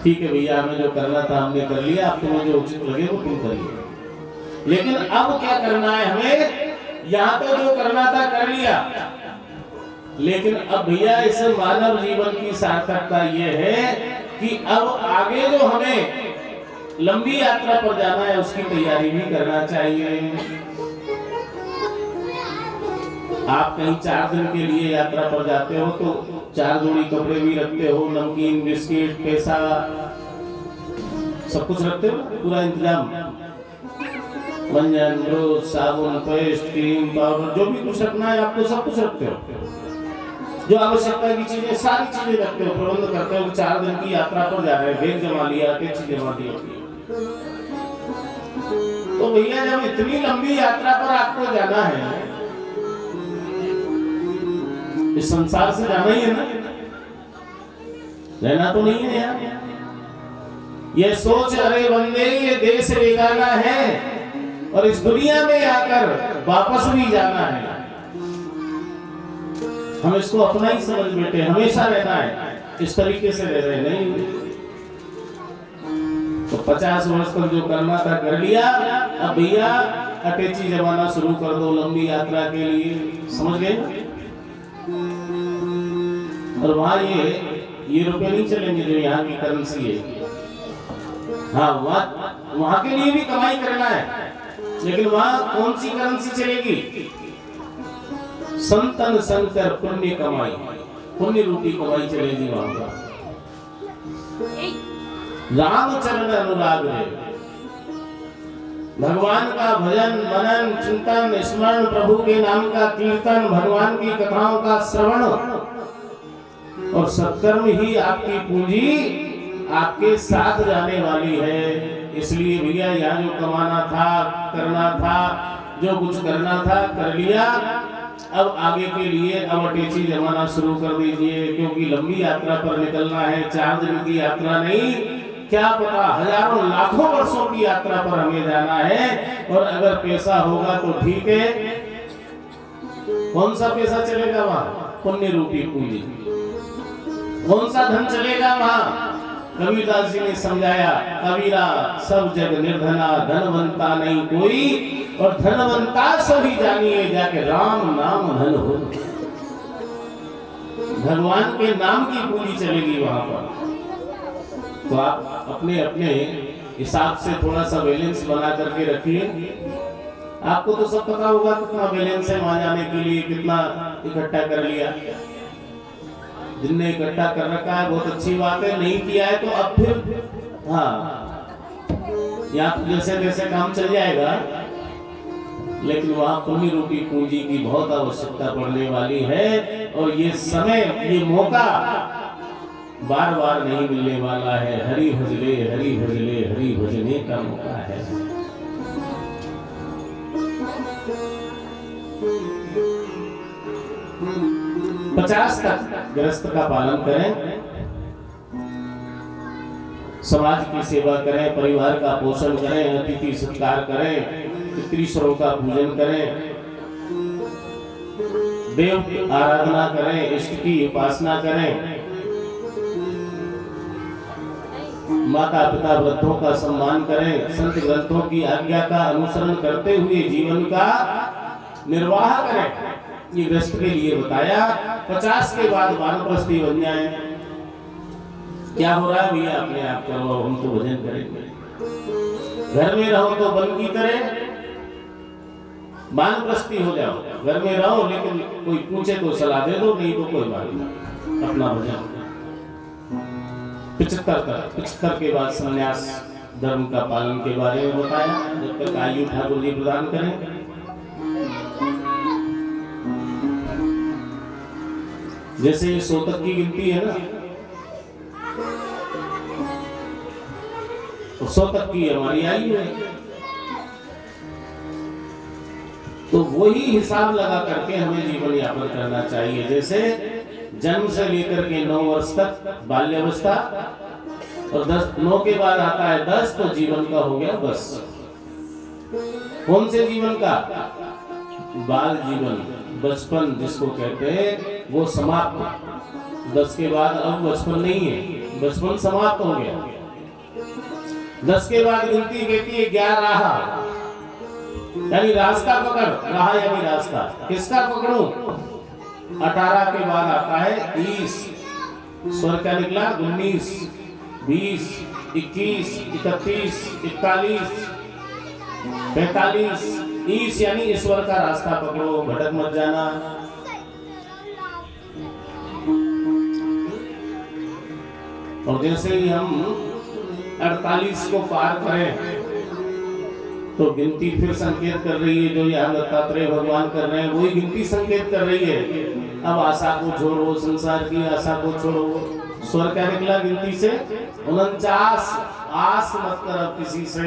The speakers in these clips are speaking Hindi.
ठीक है भैया, हमें जो करना था हमने कर लिया, अब तुम्हें जो उचित लगे वो तुम करिए। लेकिन अब क्या करना है हमें? यहाँ तो जो करना था कर लिया, लेकिन अब भैया इस मानव जीवन की सार्थकता ये है कि अब आगे जो हमें लंबी यात्रा पर जाना है उसकी तैयारी भी करना चाहिए। आप कहीं 4 दिन के लिए यात्रा पर जाते हो तो 4 जोड़ी कपड़े भी रखते हो, नमकीन, बिस्किट, पैसा, सब कुछ रखते हो, पूरा इंतजाम, मंजन, ब्रश, साबुन, पेस्ट, क्रीम, पाउडर, जो भी कुछ रखना है आपको सब कुछ रखते हो। जो आवश्यकता की चीजें सारी चीजें रखते हो, प्रबंध करते हो। 4 दिन की यात्रा पर जा रहे हैं, बैग जमा लिया, टैक्सी जमा दी। तो भैया जब इतनी लंबी यात्रा पर आपको जाना है, इस संसार से जाना ही है ना, रहना तो नहीं है यार। ये सोच अरे बंदे ये देश बेगाना है और इस दुनिया में आकर वापस भी जाना है। हम इसको अपना ही समझ बैठे, हमेशा रहना है, इस तरीके से रह रहे नहीं। तो 50 वर्ष तक जो करना था कर लिया, अब भैया अटैची जमाना शुरू कर दो लंबी यात्रा के लिए, समझ गए? और वहां ये रुपए नहीं चलेंगे जो यहाँ की करेंसी है। हाँ, वहां के लिए भी कमाई करना है, लेकिन वहां कौन सी करेंसी चलेगी? संतन संकर पुण्य कमाई, पुण्य रूपी कमाई चलेगी वहां पर। रामचरण अनुराग रे, भगवान का भजन, मनन, चिंतन, स्मरण, प्रभु के नाम का कीर्तन, भगवान की कथाओं का श्रवण और सत्कर्म ही आपकी पूंजी आपके साथ जाने वाली है। इसलिए भैया यहाँ जो कमाना था, करना था, जो कुछ करना था कर लिया। अब आगे के लिए अब अटैची जमाना शुरू कर दीजिए, क्योंकि लंबी यात्रा पर निकलना है। 4 दिन की यात्रा नहीं, क्या पता हजारों लाखों वर्षों की यात्रा पर हमें जाना है। और अगर पैसा होगा तो ठीक है, कौन सा पैसा चलेगा वहां? पुण्य रूपी पूंजी। कौन सा धन चलेगा वहां? कबीरदास जी ने समझाया, कबीरा सब जग निर्धना, धनवंता नहीं कोई, और धनवंता सभी जानिए जाके राम नाम धन हो। भगवान के नाम की पूंजी चलेगी वहां पर। तो आप अपने अपने हिसाब से थोड़ा सा बैलेंस बना करके रखिए। आपको तो सब पता होगा कितना बैलेंस है वहां जाने के लिए, कितना इकट्ठा कर लिया। जिनने इकट्ठा कर रखा है बहुत अच्छी बात है, नहीं किया है तो अब फिर हाँ, या जैसे जैसे काम चल जाएगा, लेकिन वहां पुण्य रूपी पूंजी की बहुत आवश्यकता पड़ने वाली है। और ये समय, ये मौका बार बार नहीं मिलने वाला है। हरि भजले हरि भजले हरि भजने का मौका है। पचास तक गृहस्थ का पालन करें, समाज की सेवा करें, परिवार का पोषण करें, अतिथि सत्कार करें, पितृश्वरों का पूजन करें, देव की आराधना करें, इष्ट की उपासना करें, माता पिता वृद्धों का सम्मान करें, संत ग्रंथों की आज्ञा का अनुसरण करते हुए जीवन का निर्वाह करें। ये गृहस्थ के लिए बताया। 50 के बाद वानप्रस्थी बन जाए। क्या हो रहा है भैया? अपने आप करो, हम तो भजन करेंगे। घर में रहो तो वन की तरह वानप्रस्थी हो जाओ। घर में रहो, लेकिन कोई पूछे तो सलाह दे दो, नहीं तो कोई बात नहीं, अपना भजन। 75 के बाद संन्यास धर्म का पालन के बारे में बताया। जब तक आयु ठाकुर जी प्रदान करें। जैसे ये सोतक की गिनती है ना, तो सोतक की हमारी आयु है, तो वही हिसाब लगा करके हमें जीवन यापन करना चाहिए। जैसे जन्म से लेकर के 9 वर्ष तक बाल्यावस्था, और 9 के बाद आता है 10, तो जीवन का हो गया बस। कौन से जीवन का? बाल जीवन, बचपन जिसको कहते हैं, वो समाप्त। 10 के बाद अब बचपन नहीं है, बचपन समाप्त हो गया। 10 के बाद गिनती कहती है 11 यानी रास्ता पकड़ रहा, यानी रास्ता किसका पकड़ूं? 18 के बाद आता है 20, स्वर क्या निकला? 19, 20, 21, 31, 41, 45, 30 यानी ईश्वर का रास्ता पकड़ो, भटक मत जाना। और जैसे ही हम 48 को पार करें तो गिनती फिर संकेत कर रही है, जो यहाँ दत्तात्रेय भगवान कर रहे हैं वही गिनती संकेत कर रही है। अब आशा को छोड़ो, संसार की आशा को छोड़ो। स्वर क्या निकला गिनती से? 49। आस मत कर अब किसी से,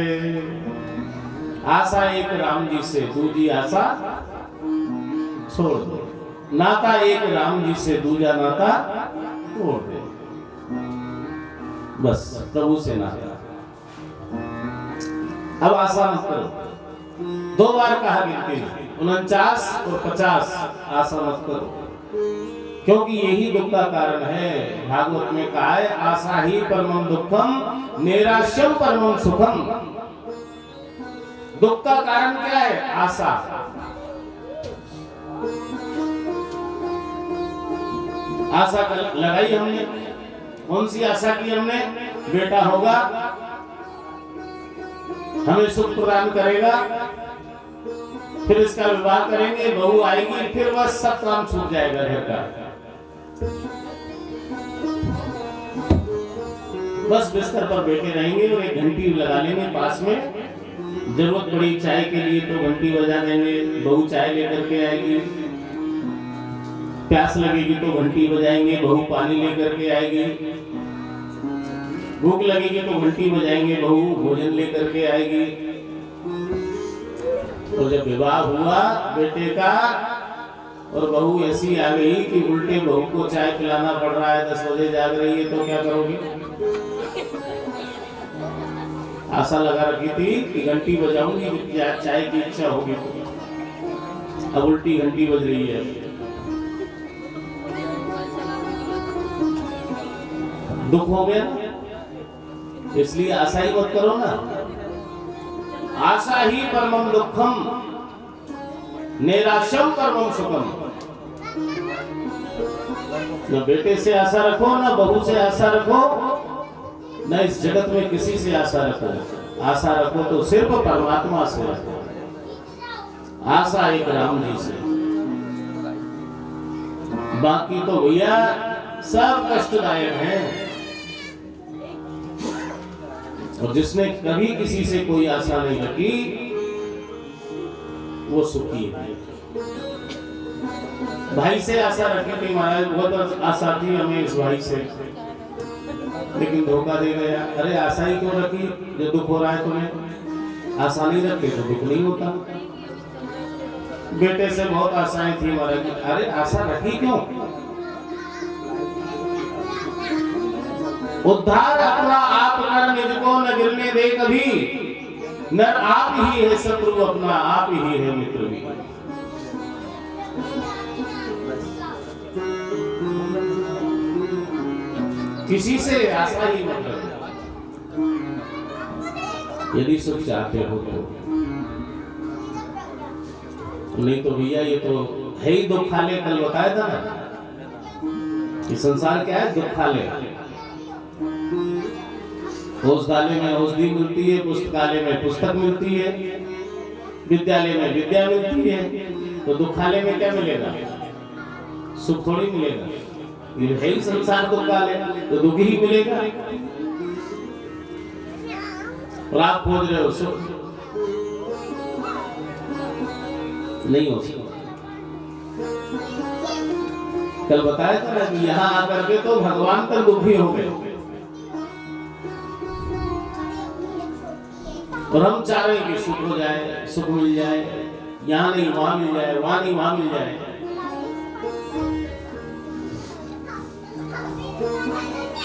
आशा एक राम जी से, दूजी आशा छोड़ दो। नाता एक राम जी से, दूजा नाता छोड़ दे। बस प्रभु से नाता। अब आशा मत करो। 2 बार कहा गिनती में, 49 और 50। आशा मत करो, क्योंकि यही दुख का कारण है। भागवत में कहा है, आशा ही परमम दुखम, नैराश्यम परमम सुखम। दुख का कारण क्या है? आशा। आशा लगाई हमने, कौन सी आशा की हमने? बेटा होगा, हमें सुख प्रदान करेगा, फिर इसका विवाह करेंगे, बहू आएगी, फिर बस सब काम छूट जाएगा घर का। बस बिस्तर पर बैठे रहेंगे और एक घंटी लगा लेंगे पास में। जरूरत पड़ी चाय के लिए तो घंटी बजा देंगे, बहू चाय लेकर के आएगी। प्यास लगेगी तो घंटी बजाएंगे, बहू पानी लेकर के आएगी। भूख लगेगी तो घंटी बजाएंगे, बहू भोजन लेकर के आएगी। तो जब विवाह हुआ बेटे का और बहू ऐसी आ गई कि उल्टे बहू को चाय पिलाना पड़ रहा है, 10 बजे जाग रही है, तो क्या करोगे? आशा लगा रखी थी कि घंटी बजाऊंगी, चाय की इच्छा होगी, अब उल्टी घंटी बज रही है। दुख हो गया, इसलिए आशा ही मत करो ना। आशा ही परमम दुखम, नैराश्यम परमम सुखम। न बेटे से आशा रखो, न बहू से आशा रखो, न इस जगत में किसी से आशा रखो। आशा रखो तो सिर्फ परमात्मा से रखो। आशा एक राम जी से, बाकी तो भैया सब कष्टदायक हैं। और जिसने कभी किसी से कोई आशा नहीं रखी वो सुखी है। भाई से आशा रखी थी महाराज, बहुत आशा थी हमें इस भाई से, लेकिन धोखा दे गया। अरे आशा ही क्यों रखी? जो दुख हो रहा है तुम्हें, आशा नहीं रखी तो दुख नहीं होता। बेटे से बहुत आशाएं थी महाराज, अरे आशा रखी क्यों? उद्धार अपना आप कर, निज को न गिरने दे कभी। नर आप ही है शत्रु अपना, आप ही है मित्र भी। किसी से आशा ही मत रखो यदि सुख चाहते हो तो। नहीं तो भैया ये तो है ही दुखालय। कल बताया था ना कि संसार क्या है? दुखालय। औषधालय में औषधि मिलती है, पुस्तकालय में पुस्तक मिलती है, विद्यालय में विद्या मिलती है, तो दुखालय में क्या मिलेगा? सुख थोड़ी मिलेगा। ये है ही संसार दुखालय, तो दुख ही मिलेगा। और आप खोज रहे हो सुख, नहीं हो सकता। कल बताया था ना कि यहाँ आकर के तो भगवान तक दुखी हो गए, और हम चाह रहे हैं कि सुख हो जाए, सुख मिल जाए, यहाँ नहीं वहां मिल जाए, वहां नहीं वहां मिल जाए।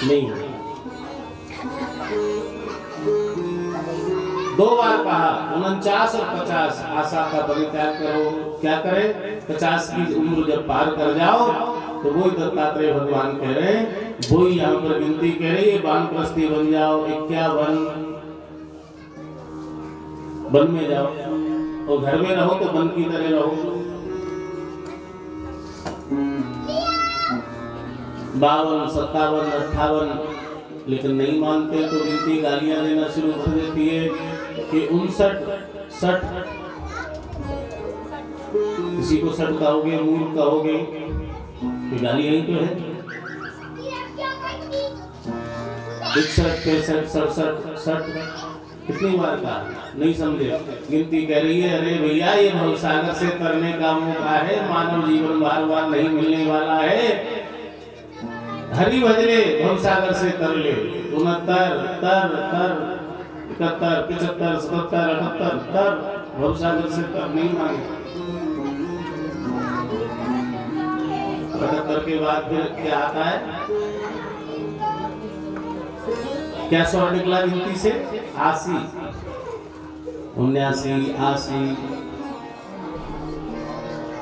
नहीं, 2 बार कहा 49 और 50। आशा का परित्याग करो। क्या करें? 50 की उम्र जब पार कर जाओ तो वो दत्तात्रेय भगवान कह रहे हैं, वो ही यहाँ पर गिनती कह रही है, वानप्रस्थी बन जाओ, 51 वन में जाओ, और घर में रहो तो वन की तरह रहो। 52, 57, 58, लेकिन नहीं मानते तो गिनती गालियां देना शुरू कर देती है कि 59, 60, किसी को 60 कहोगे, मूल कहोगे, ये गाली यही तो है। 61, 65, 67, 60, कितनी बार कहा, नहीं समझे। गिनती कह रही है, अरे भैया ये भवसागर से तरने का मौका है, मानव जीवन बार बार नहीं मिलने वाला है, हरि भजले भवसागर से तर ले। 69, तर, 71, 75, 77, 78, तर, भवसागर से तर नहीं मांगे। 75 के बाद फिर क्या आता है, क्या स्वर निकला गिनती से, 80, 79, 80,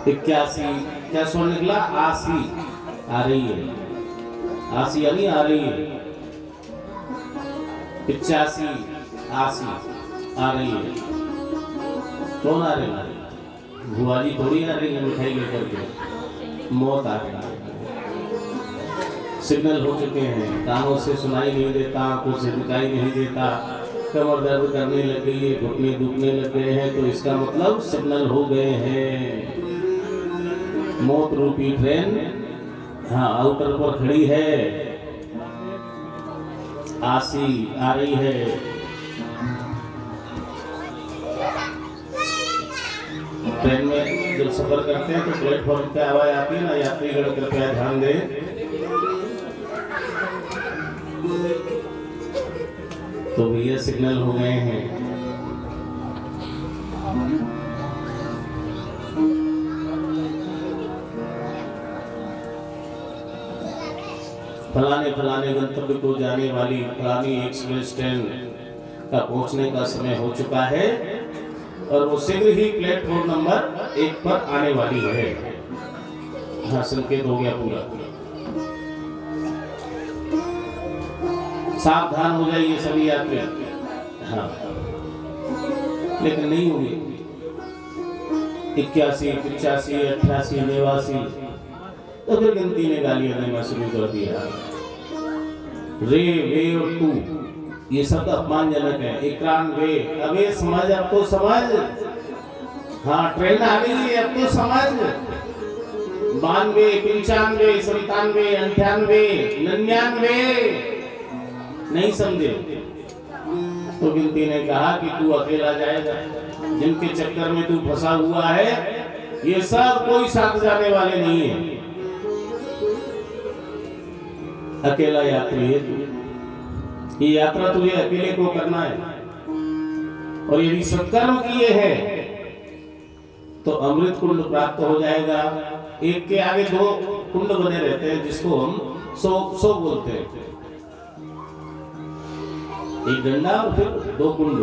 81, क्या स्वर निकला, 80 आ रही है, 80 यानी आ रही है, 85, 80 आ रही है। कौन आ रही है, बुआ जी थोड़ी आ रही है मिठाई लेकर के, मौत आ रही है। सिग्नल हो चुके हैं, कानों से सुनाई नहीं देता, आंखों से दिखाई नहीं देता, कमर दर्द करने लग गई है, घुटने दुखने लग गए हैं, तो इसका मतलब सिग्नल हो गए हैं। मौत रूपी ट्रेन हाँ आउटर पर खड़ी है, 80 आ रही है। ट्रेन में जब सफर करते हैं तो प्लेटफॉर्म पे आवाज आती है ना, यात्रीगण कृपया ध्यान दें। तो भैया सिग्नल हो गए हैं। फलाने फलाने गंतव्य को जाने वाली फलानी एक्सप्रेस ट्रेन का पहुंचने का समय हो चुका है और वो शीघ्र ही प्लेटफॉर्म नंबर 1 पर आने वाली है। हाँ, संकेत हो गया पूरा। सावधान हो जाइए सभी यात्री। हाँ, लेकिन नहीं होंगे। 81, 85, 88, 89, तो फिर गिनती ने गालियां देना शुरू कर दिया। रे, वे और तू, ये शब्द अपमानजनक है। 91, अबे समझ, अब तो समझ। हाँ, ट्रेन आ गई है, अब तो समझ। 92, 95, 97, 98, 99, नहीं समझे तो गिनती ने कहा कि तू अकेला जाएगा। जिनके चक्कर में तू फंसा हुआ है, ये सब कोई साथ जाने वाले नहीं है, अकेला यात्री है तू। ये यात्रा तुझे अकेले को करना है, और यदि सत्कर्म किए हैं तो अमृत कुंड प्राप्त हो जाएगा। एक के आगे 2 कुंड बने रहते हैं, जिसको हम सो बोलते हैं। एक डंडा और फिर 2 कुंड।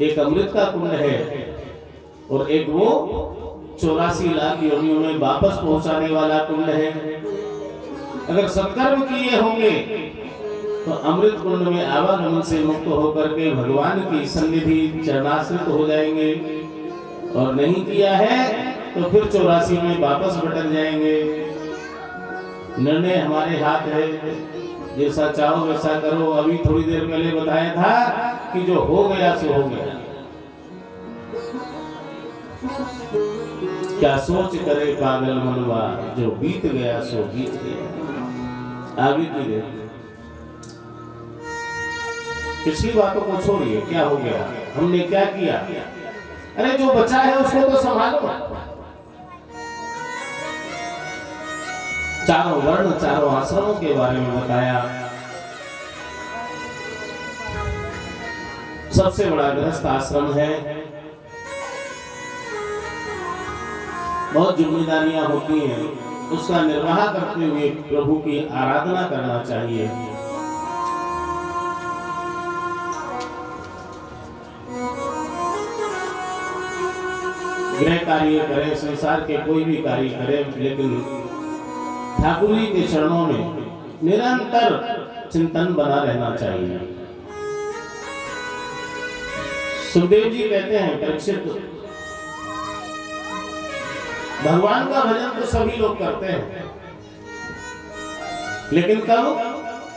एक अमृत का कुंड है और एक वो 84 लाख योनियों में वापस पहुंचाने वाला कुंड है। अगर सत्कर्म किए होंगे तो अमृत कुंड में आवागमन से मुक्त होकर के भगवान की सन्निधि चरणाश्रित हो जाएंगे, और नहीं किया है तो फिर 84 में वापस भटक जाएंगे। निर्णय हमारे हाथ है, जैसा चाहो वैसा करो। अभी थोड़ी देर पहले बताया था कि जो हो गया सो हो गया। क्या सोच करे पागल मनवा, जो बीत गया सो बीत गया। आगे की दे, पिछली बातों को छोड़िए, क्या हो गया, हमने क्या किया। अरे जो बचा है उसको तो संभालो। चारों वर्ण, चारों आश्रमों के बारे में बताया। सबसे बड़ा गृहस्थ आश्रम है, बहुत जिम्मेदारियां होती हैं, उसका निर्वाह करते हुए प्रभु की आराधना करना चाहिए। गृह कार्य करें, संसार के कोई भी कार्य करें, लेकिन ठाकुर जी के चरणों में निरंतर चिंतन बना रहना चाहिए। सुखदेव जी कहते हैं, परीक्षित, भगवान का भजन तो सभी लोग करते हैं, लेकिन कब,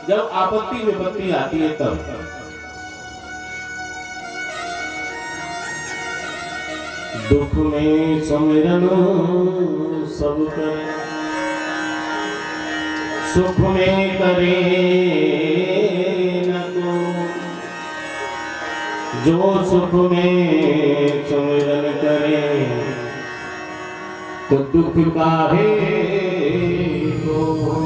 जब आपत्ति विपत्ति आती है तब। दुख में सुमिरन सब करे, सुख में करे न को, जो सुख में सुमिरन करे तो दुख काहे को।